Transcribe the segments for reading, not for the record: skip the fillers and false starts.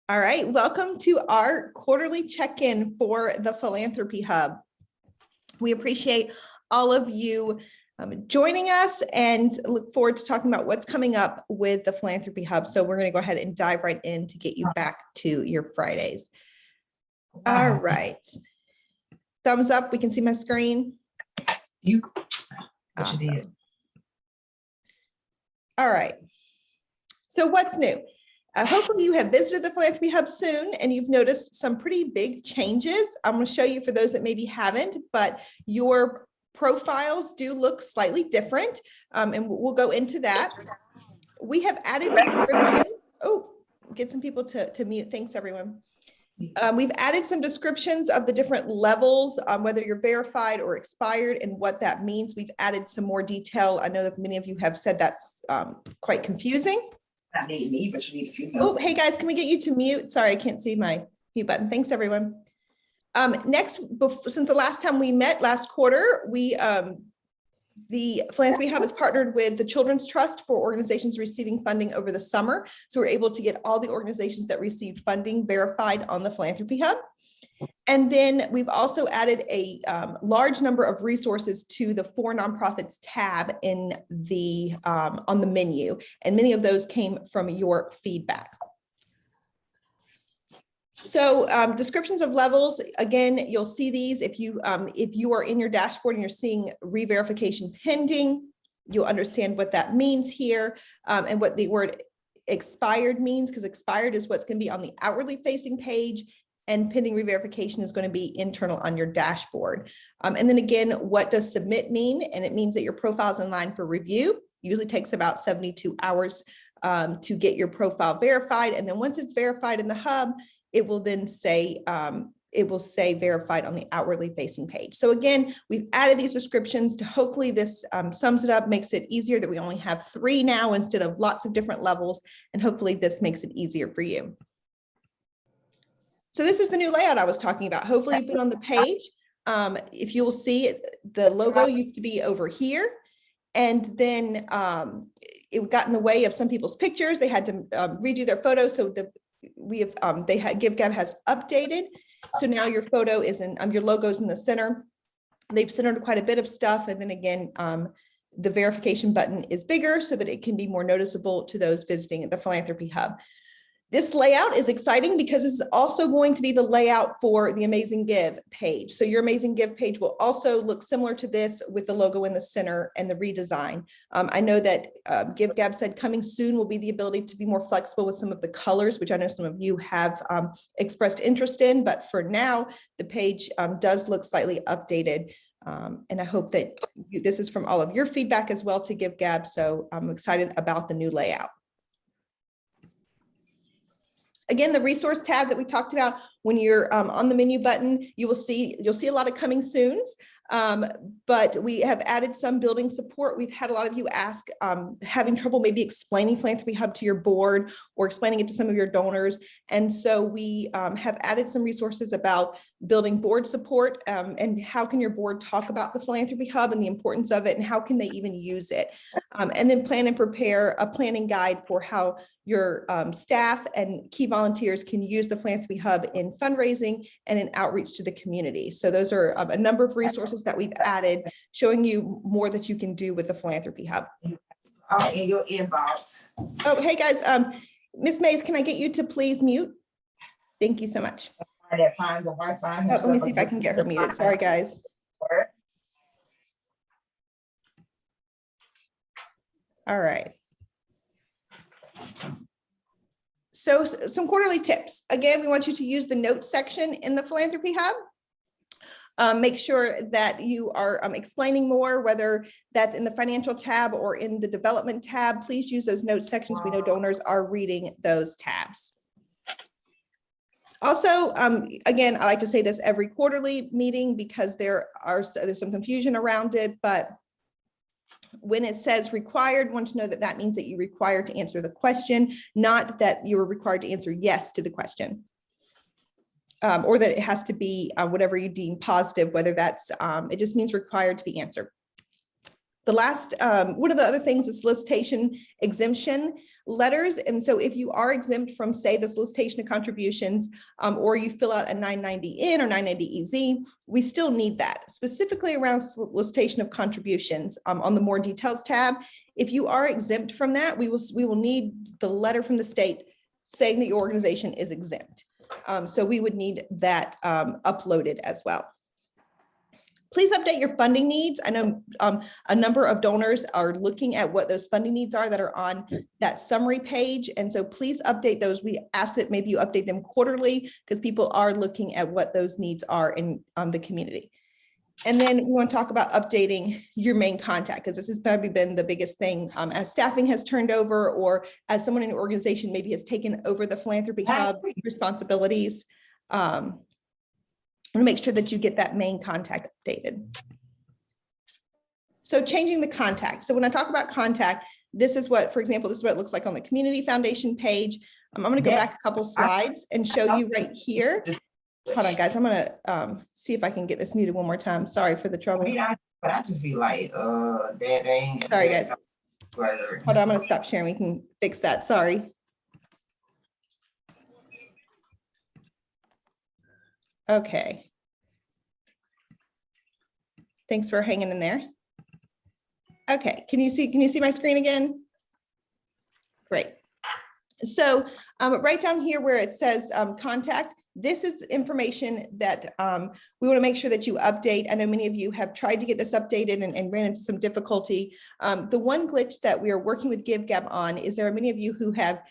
All right, welcome to our quarterly check-in for the Philanthropy Hub. We appreciate all of you joining us and look forward to talking about what's coming up with the Philanthropy Hub. So we're going to go ahead and dive right in to get you back to your Fridays. All right. Thumbs up, we can see my screen. Awesome. All right. So what's new? Hopefully you have visited the Philanthropy Hub soon and you've noticed some pretty big changes. I'm going to show you for those that maybe haven't, but your profiles do look slightly different, and we'll go into that. We have added descriptions. Oh, get some people to mute. Thanks, everyone. We've added some descriptions of the different levels, whether you're verified or expired and what that means. We've added some more detail. I know that many of you have said that's quite confusing. Not me, but you need a few. Oh, hey guys, can we get you to mute? Sorry, I can't see my mute button. Thanks, everyone. Next, since the last time we met last quarter, the Philanthropy Hub has partnered with the Children's Trust for organizations receiving funding over the summer. So we're able to get all the organizations that received funding verified on the Philanthropy Hub. And then we've also added a large number of resources to the For Nonprofits tab in the on the menu, and many of those came from your feedback. So descriptions of levels, again, you'll see these if you are in your dashboard and you're seeing re-verification pending, you'll understand what that means here, and what the word expired means, because expired is what's going to be on the outwardly facing page, and pending re-verification is going to be internal on your dashboard. And then again, what does submit mean? And it means that your profile is in line for review. Usually takes about 72 hours to get your profile verified. And then once it's verified in the hub, it will then say, verified on the outwardly facing page. So again, we've added these descriptions to hopefully this sums it up, makes it easier that we only have 3 now instead of lots of different levels. And hopefully this makes it easier for you. So this is the new layout I was talking about. Hopefully you've been on the page. If you'll see, the logo used to be over here. And then it got in the way of some people's pictures. They had to redo their photos. So GiveGab has updated. So now your photo is in, your logo's in the center. They've centered quite a bit of stuff. And then again, the verification button is bigger so that it can be more noticeable to those visiting the Philanthropy Hub. This layout is exciting because it's also going to be the layout for the Amazing Give page. So your Amazing Give page will also look similar to this with the logo in the center and the redesign. I know that GiveGab said coming soon will be the ability to be more flexible with some of the colors, which I know some of you have expressed interest in, but for now, the page does look slightly updated. And I hope that this is from all of your feedback as well to GiveGab. So I'm excited about the new layout. Again, the resource tab that we talked about, when you're on the menu button, you'll see a lot of coming soons, but we have added some building support. We've had a lot of you ask, having trouble maybe explaining Philanthropy Hub to your board or explaining it to some of your donors. And so we have added some resources about building board support, and how can your board talk about the Philanthropy Hub and the importance of it, and how can they even use it. And then plan and prepare a planning guide for how your staff and key volunteers can use the Philanthropy Hub in fundraising and in outreach to the community. So those are a number of resources that we've added, showing you more that you can do with the Philanthropy Hub. All in your inbox. Oh, hey guys, Miss Mays, can I get you to please mute? Thank you so much. That finds the Wi-Fi. Oh, let me see if I can get her muted. Sorry, guys. All right. So some quarterly tips. Again, we want you to use the notes section in the Philanthropy Hub. Make sure that you are explaining more, whether that's in the financial tab or in the development tab. Please use those notes sections. We know donors are reading those tabs. Also, again, I like to say this every quarterly meeting because there's some confusion around it, but when it says required, want to know that that means that you're required to answer the question, not that you're required to answer yes to the question. Or that it has to be whatever you deem positive, whether that's, it just means required to be answered. The last, one of the other things is solicitation exemption letters. And so if you are exempt from, say, the solicitation of contributions, or you fill out a 990N or 990EZ, we still need that, specifically around solicitation of contributions on the more details tab. If you are exempt from that, we will need the letter from the state saying that your organization is exempt. So we would need that uploaded as well. Please update your funding needs. I know a number of donors are looking at what those funding needs are that are on that summary page. And so please update those. We ask that maybe you update them quarterly because people are looking at what those needs are in the community. And then we want to talk about updating your main contact, because this has probably been the biggest thing as staffing has turned over, or as someone in your organization maybe has taken over the Philanthropy Hub responsibilities. And make sure that you get that main contact updated. So changing the contact. So when I talk about contact, this is what, for example, this is what it looks like on the Community Foundation page. I'm going to go back a couple slides and show you right here. Hold on, guys. I'm going to see if I can get this muted one more time. Sorry for the trouble. But I just be like, that ain't. Sorry, guys. Hold on, I'm going to stop sharing. We can fix that. Sorry. Okay. Thanks for hanging in there. Okay, can you see my screen again? Great. So right down here where it says contact, this is the information that we want to make sure that you update. I know many of you have tried to get this updated and ran into some difficulty. The one glitch that we are working with GiveGab on is there are many of you who have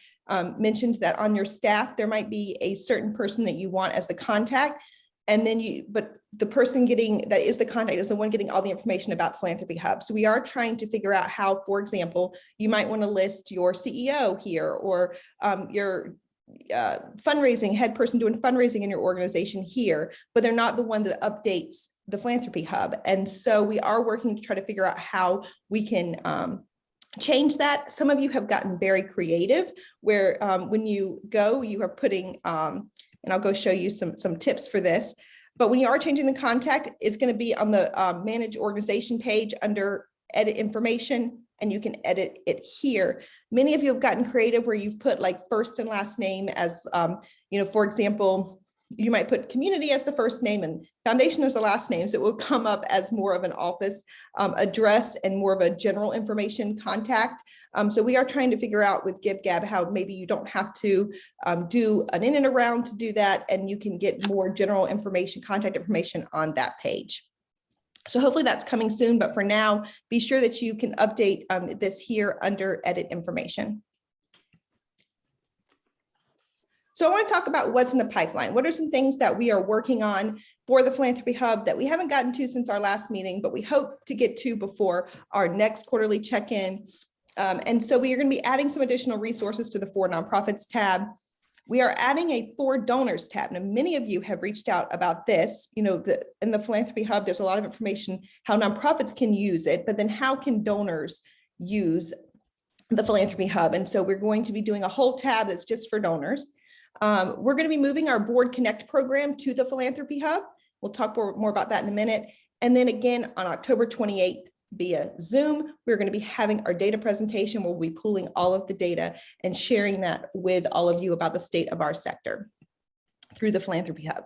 mentioned that on your staff, there might be a certain person that you want as the contact. And then but the person that is the contact is the one getting all the information about the Philanthropy Hub. So we are trying to figure out how, for example, you might want to list your CEO here, or your fundraising head person doing fundraising in your organization here, but they're not the one that updates the Philanthropy Hub. And so we are working to try to figure out how we can change that. Some of you have gotten very creative where when you go, you are putting, and I'll go show you some tips for this. But when you are changing the contact, it's going to be on the manage organization page under edit information, and you can edit it here. Many of you have gotten creative where you've put like first and last name as, for example, you might put community as the first name and foundation as the last name. So it will come up as more of an office address and more of a general information contact. So we are trying to figure out with GiveGab how maybe you don't have to do an in and around to do that, and you can get more general information, contact information on that page. So hopefully that's coming soon, but for now, be sure that you can update this here under edit information. So I want to talk about what's in the pipeline. What are some things that we are working on for the Philanthropy Hub that we haven't gotten to since our last meeting, but we hope to get to before our next quarterly check-in. And so we are going to be adding some additional resources to the For Nonprofits tab. We are adding a For Donors tab. Now, many of you have reached out about this. In the Philanthropy Hub, there's a lot of information how nonprofits can use it, but then how can donors use the Philanthropy Hub? And so we're going to be doing a whole tab that's just for donors. We're going to be moving our Board Connect program to the Philanthropy Hub. We'll talk more about that in a minute. And then again, on October 28th via Zoom, we're going to be having our data presentation where we'll be pooling all of the data and sharing that with all of you about the state of our sector through the Philanthropy Hub.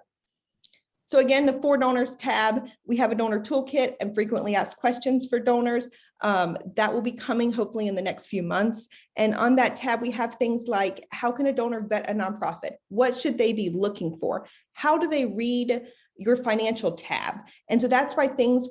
So again, the For Donors tab, we have a donor toolkit and frequently asked questions for donors. That will be coming hopefully in the next few months. And on that tab, we have things like, how can a donor vet a nonprofit? What should they be looking for? How do they read your financial tab? And so that's why things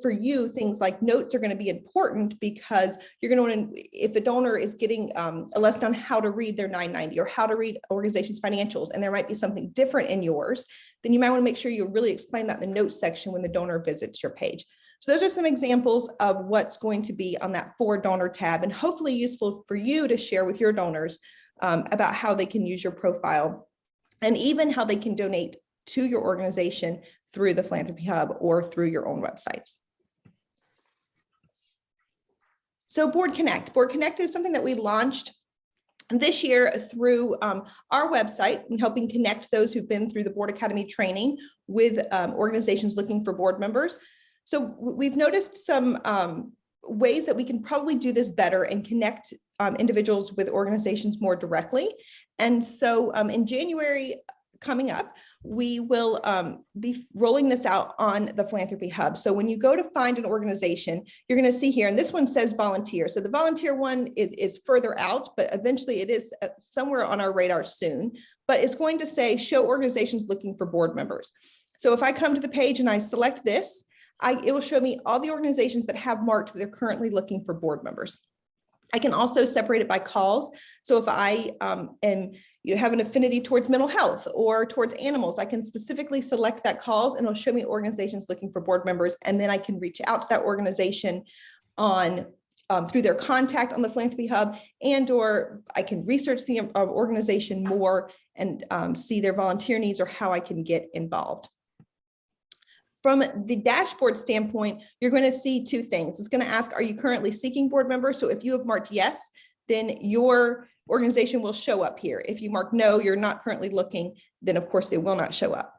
like notes are going to be important, because you're going to want to, if a donor is getting a lesson on how to read their 990 or how to read organizations' financials, and there might be something different in yours, then you might want to make sure you really explain that in the notes section when the donor visits your page. So those are some examples of what's going to be on that For Donor tab, and hopefully useful for you to share with your donors about how they can use your profile and even how they can donate to your organization through the Philanthropy Hub or through your own websites. So Board Connect. Board Connect is something that we launched this year through our website and helping connect those who've been through the Board Academy training with organizations looking for board members. So we've noticed some ways that we can probably do this better and connect individuals with organizations more directly. And so in January coming up, we will be rolling this out on the Philanthropy Hub. So when you go to find an organization, you're going to see here, and this one says volunteer. So the volunteer one is further out, but eventually it is somewhere on our radar soon. But it's going to say show organizations looking for board members. So if I come to the page and I select this, it will show me all the organizations that have marked that they're currently looking for board members. I can also separate it by calls. So if I have an affinity towards mental health or towards animals, I can specifically select that calls and it'll show me organizations looking for board members. And then I can reach out to that organization on through their contact on the Philanthropy Hub, and or I can research the organization more and see their volunteer needs or how I can get involved. From the dashboard standpoint, you're going to see two things. It's going to ask, are you currently seeking board members? So if you have marked yes, then your organization will show up here. If you mark no, you're not currently looking, then of course they will not show up.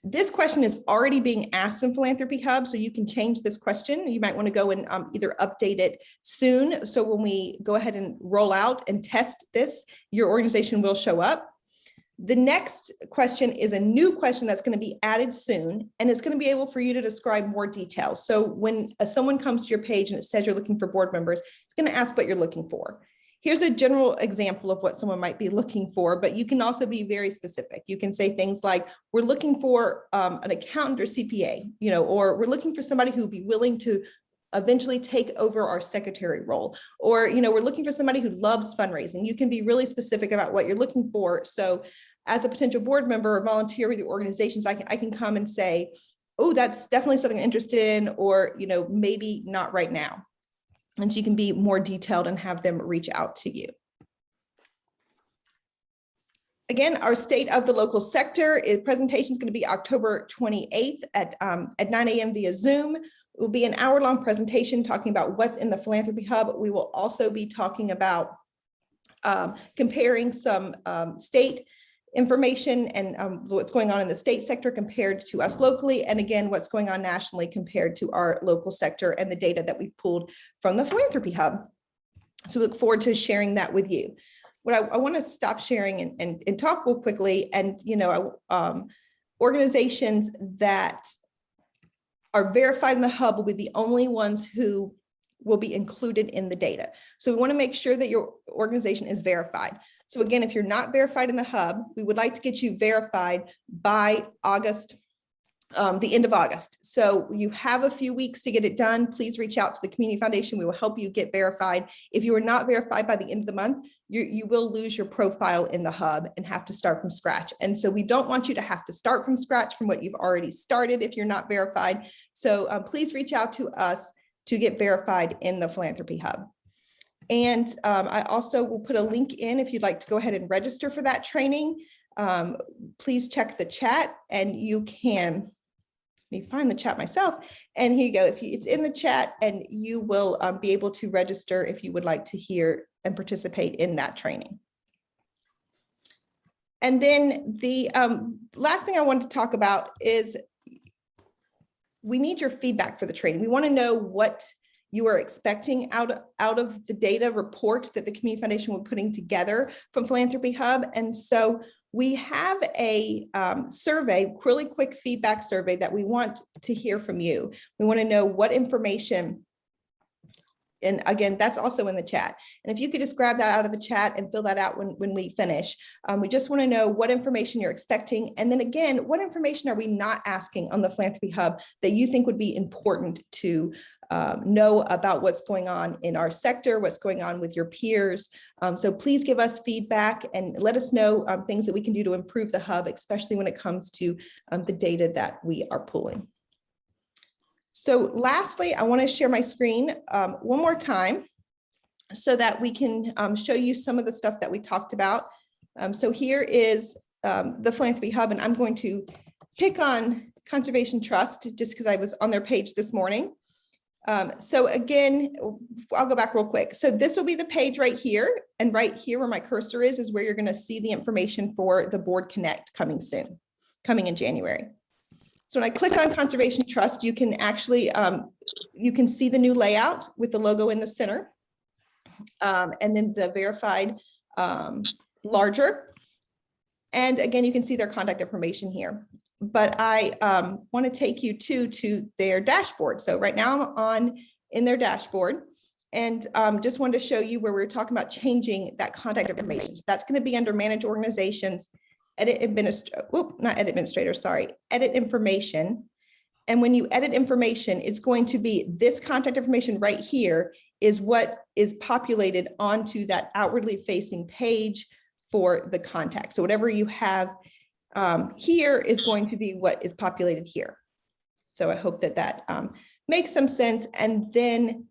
This question is already being asked in Philanthropy Hub, so you can change this question. You might want to go and either update it soon. So when we go ahead and roll out and test this, your organization will show up. The next question is a new question that's going to be added soon, and it's going to be able for you to describe more detail. So when someone comes to your page and it says you're looking for board members, it's going to ask what you're looking for. Here's a general example of what someone might be looking for, but you can also be very specific. You can say things like, we're looking for an accountant or CPA, or we're looking for somebody who would be willing to eventually take over our secretary role, or, we're looking for somebody who loves fundraising. You can be really specific about what you're looking for. So as a potential board member or volunteer with your organizations, I can come and say, oh, that's definitely something I'm interested in, or, maybe not right now. And so you can be more detailed and have them reach out to you. Again, our state of the local sector presentation is going to be October 28th at 9 a.m. via Zoom. It will be an hour-long presentation talking about what's in the Philanthropy Hub. We will also be talking about comparing some state information and what's going on in the state sector compared to us locally, and again, what's going on nationally compared to our local sector and the data that we've pulled from the Philanthropy Hub. So we look forward to sharing that with you. What I want to stop sharing and talk real quickly, and organizations that are verified in the hub will be the only ones who will be included in the data. So we want to make sure that your organization is verified. So again, if you're not verified in the hub, we would like to get you verified by August, the end of August. So you have a few weeks to get it done. Please reach out to the Community Foundation. We will help you get verified. If you are not verified by the end of the month, you will lose your profile in the hub and have to start from scratch. And so we don't want you to have to start from scratch from what you've already started if you're not verified. So please reach out to us to get verified in the Philanthropy Hub. And I also will put a link in if you'd like to go ahead and register for that training. Please check the chat, and you can, let me find the chat myself. And here you go. It's in the chat, and you will be able to register if you would like to hear and participate in that training. And then the last thing I wanted to talk about is we need your feedback for the training. We want to know what you are expecting out of the data report that the Community Foundation will be putting together from Philanthropy Hub. And so we have a survey, really quick feedback survey that we want to hear from you. We want to know what information, and again, that's also in the chat. And if you could just grab that out of the chat and fill that out when we finish. We just want to know what information you're expecting. And then again, what information are we not asking on the Philanthropy Hub that you think would be important to know about what's going on in our sector, what's going on with your peers. So please give us feedback and let us know things that we can do to improve the hub, especially when it comes to the data that we are pulling. So lastly, I want to share my screen one more time so that we can show you some of the stuff that we talked about. So here is the Philanthropy Hub, and I'm going to pick on Conservation Trust just because I was on their page this morning. So again, I'll go back real quick. So this will be the page right here, and right here where my cursor is where you're going to see the information for the Board Connect coming soon, coming in January. So when I click on Conservation Trust, you can actually you can see the new layout with the logo in the center. And then the verified larger. And again, you can see their contact information here. But I want to take you to their dashboard. So right now I'm in their dashboard, and just wanted to show you where we were talking about changing that contact information. So that's going to be under Manage Organizations, Edit Information. And when you edit information, it's going to be this contact information right here is what is populated onto that outwardly facing page for the contact. So whatever you have here is going to be what is populated here. So I hope that that makes some sense. And then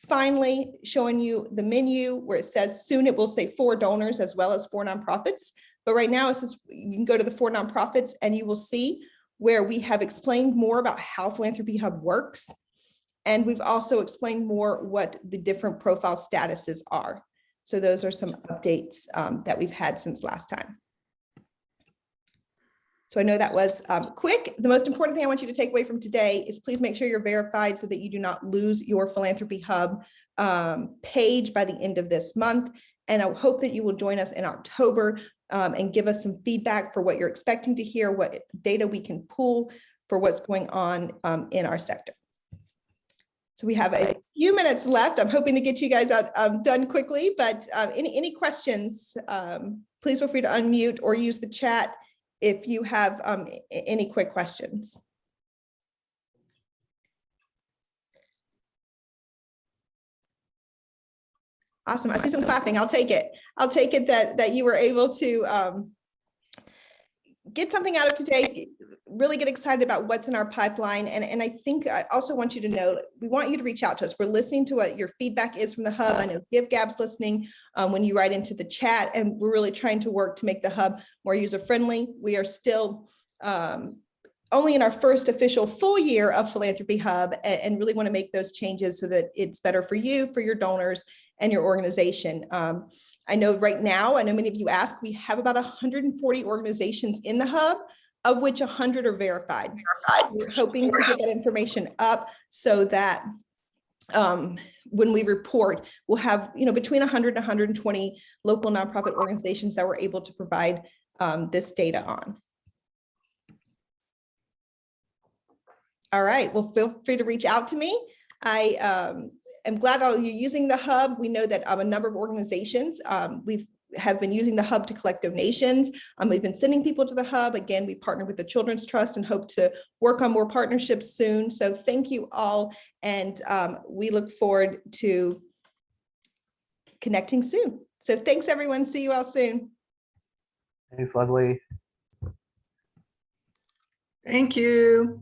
finally showing you the menu where it says soon it will say for donors as well as for nonprofits. But right now it says you can go to the for nonprofits and you will see where we have explained more about how Philanthropy Hub works. And we've also explained more what the different profile statuses are. So those are some updates that we've had since last time. So I know that was quick. The most important thing I want you to take away from today is please make sure you're verified so that you do not lose your Philanthropy Hub page by the end of this month. And I hope that you will join us in October and give us some feedback for what you're expecting to hear, what data we can pull for what's going on in our sector. So we have a few minutes left. I'm hoping to get you guys out done quickly, but any questions, please feel free to unmute or use the chat if you have any quick questions. Awesome. I see some clapping. I'll take it. I'll take it that you were able to get something out of today, really get excited about what's in our pipeline. And I think I also want you to know, we want you to reach out to us. We're listening to what your feedback is from the Hub. I know GiveGab's listening when you write into the chat, and we're really trying to work to make the Hub more user-friendly. We are still only in our first official full year of Philanthropy Hub, and really want to make those changes so that it's better for you, for your donors, and your organization. I know right now, I know many of you ask, we have about 140 organizations in the Hub, of which 100 are verified. We're hoping to get that information up so that when we report, we'll have between 100 and 120 local nonprofit organizations that we're able to provide this data on. All right, well, feel free to reach out to me. I'm glad all you're using the Hub. We know that a number of organizations have been using the Hub to collect donations. We've been sending people to the Hub. Again, we partnered with the Children's Trust and hope to work on more partnerships soon. So thank you all. And we look forward to connecting soon. So thanks, everyone. See you all soon. Thanks, Leslie. Thank you.